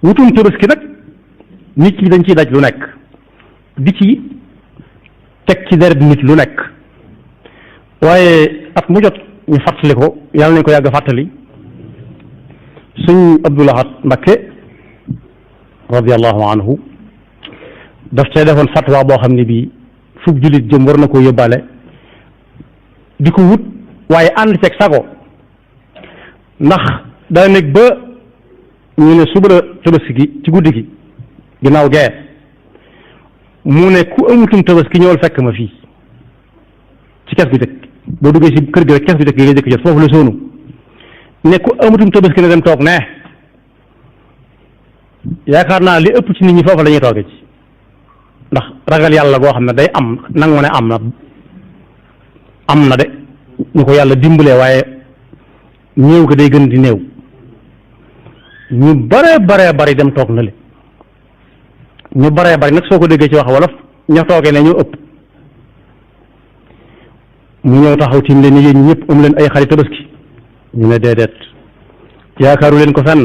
wutum tabaski nag nit ñi dañ ciy daj lu nekk di ci teg ci deret nit lu nekk waaye at mu jot ñu fàttali ko yàlla nañ ko yàgg fàttali sëñ Abdou Lahad Mbacké radiyallahu anhu daf cee defoon fatwa boo xam ne bii fukk jullit jëm war na koo yóbbaale di ko wut waaye ànd ceeg sago ndax daa nekk ba ñu ne suba la tabaski gi ci guddi gi ginnaaw gee mu ne ku amutum tabaski ñëwal fekk ma fii ci kees bi dëkk boo duggee ci kër gi rek kees bi dëkk gi nga jëkk jot foofu la soonu ne ku amutum tabaski na dem toog ne yaakaar naa li ëpp ci nit ñi foofu la ñuy toogee ci ndax ragal yàlla goo xam ne day am nangu ne am na de ñu ko yàlla dimbalee waaye néew ko day gën di néew ñu bare bari dem toog na le ñu bare bari nag soo ko déggee ci wax wolof ña toogee ne ñoo ëpp mu ñëw taxaw tiim leen ni yéen ñi ñëpp am leen ay xarit tabaski ñu ne déedéet yaakaaru leen ko fenn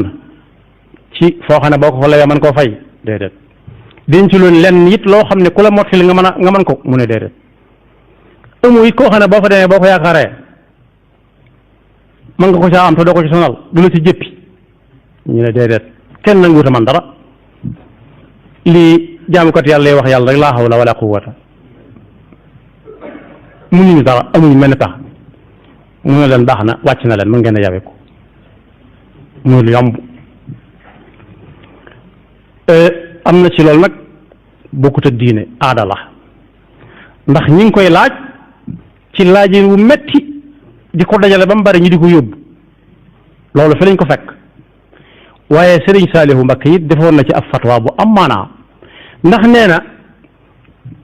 ci foo xam ne boo ko fa lawee mën koo fay déedéet denc loon lenn it loo xam ne ku la mottali nga mën ko mu ne déedéet amu it koo xam ne boo fa demee boo ko yaakaaree mën nga ko caa am te doo ko ci sonal du la ci jëppi ñu ne déedéet kenn nanguuta man dara lii jaamukat yàlla wax yàlla rek laa hawla wala quwwata mënuñu dara amuñu mel ne tax mu ne leen baax na wàcc na leen mën ngeen a yawe ko muy lu yomb am na ci loolu nag bokkut ak diine aada la ndax ñi ngi koy laaj ci laajin wu metti di ko dajale ba mu bari ñu di ko yóbbu loolu fi lañ ko fekk waaye Serigne Saliou Mbacké it defoon na ci ab fatwa bu am maanaa ndax nee na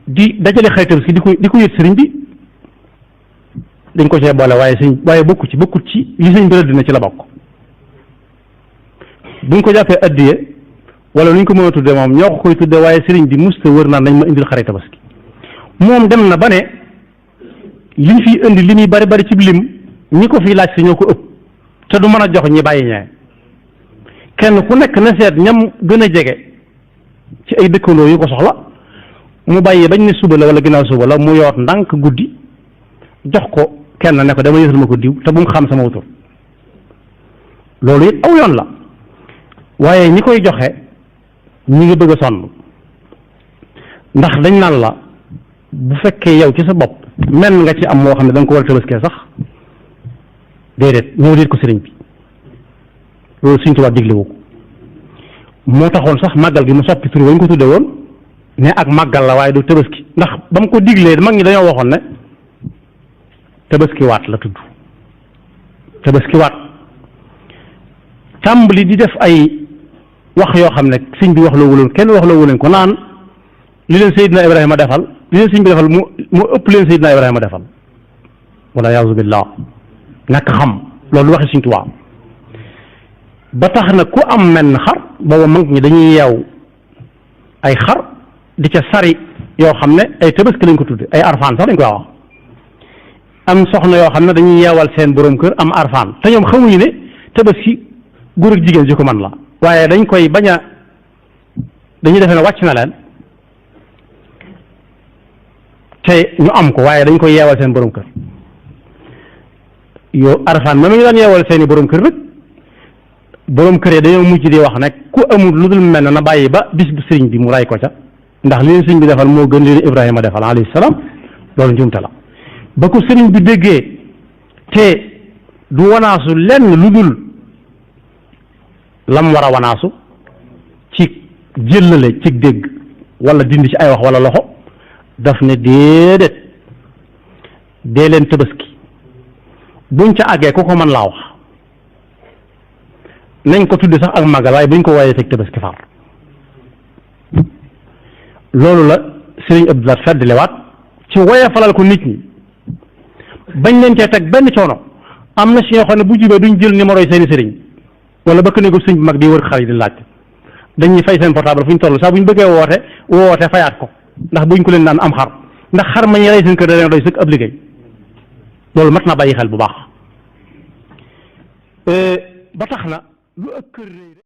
di dajale xaritam si di ko yët sëriñ bi dañ ko cee boole waaye bokkut ci li sëñ bi rëdd na ci la bokk buñ ko jàppee addiye wala nuñ ko mën a tudde moom ñoo ko koy tudde waaye sëriñ bi musta wër naan nañ ma indil xare tabaski moom dem na ba ne liñ fiy indi li muy bari ci lim ñi ko fiy laaj si ñoo ko ëpp te du mën a jox ñi bàyyi ñee kenn ku nekk na seet ñam gën a jege ci ay dëkkandoo yu ko soxla mu bàyyi bañ ne suba la wala ginnaaw suba la mu yoot ndànk guddi jox ko kenn ne ko dama yësal ma ko diw te bu mu xam sama wutur loolu it aw yoon la waaye ñi koy joxe ñi ngi bëgg a sonn ndax dañ naan la bu fekkee yow ci sa bopp mel nga ci am moo xam ne da nga ko war a tabaskee sax déedéet ñëw déet ko sëriñ bi loolu Sëriñ Tuubaa diglewu ko moo taxoon sax màggal gi mu soppi tur wañ ko tudde woon ne ak màggal la waaye du tabaski ndax ba mu ko diglee mag ñi dañoo waxoon ne tabaski waat la tudd tabaski waat tàmbali di def ay wax yoo xam ne sëñ bi wax loo wuloon kenn wax loo wuleen ko naan li leen Seydina Ibrahima defal li leen sëñ bi defal mu ëpp leen Seydina Ibrahima defal wala yaazu billah ñàkk xam loolu waxi Sëñ Tuubaa ba tax na ku am menn xar booba mag ñi dañuy yeew ay xar di ca sari yoo xam ne ay tabaski lañ ko tudde ay arfaan sax dañ koy wax am soxna yoo xam ne dañuy yeewal seen borom kër am arfaan te ñoom xamuñu ne tabaski góor ak jigéen ji ko man la waaye dañ koy bañ a dañuy defee ne wàcc na leen te ñu am ko waaye dañ koy yeewal seen borom kër yow arfaan ma ñu daan yeewal seeni borom kër nag borom kër yi dañoo mujj di wax nag ku amul lu dul mel na bàyyi ba bis bu sëriñ bi mu ray ko ca ndax li leen sëriñ bi defal moo gën leen Ibrahima defal alayhi salaam loolu njuumte la ba ko sëriñ bi déggee te du wanaasu lenn lu dul lam war a wanaasu ci jëllale ci dégg wala dindi ci ay wax wala loxo daf ne déedéet dee leen tabaski buñ ca àggee ku ko mën laa wax nañ ko tudde sax ak màggal waaye buñ ko waayee teg tabaski far loolu la Sëriñ Abdou Lahad feddlewaat ci woye falal ko nit ñi bañ leen cee teg benn coono am na si ñoo xam ne bu jubee duñ jël numéro yi seeni sëriñ wala bëkk ne ko sëñ bu mag di wër xar yi di laaj dañuy fay seen portable fu ñu toll sax bu ñu bëggee woote fayaat ko ndax buñ ko leen daan am xar ndax xar ma ñu rey seen kër da leen doy sëkk ab liggéey loolu mat naa bàyyi xel bu baax ba tax na lu ëpp kër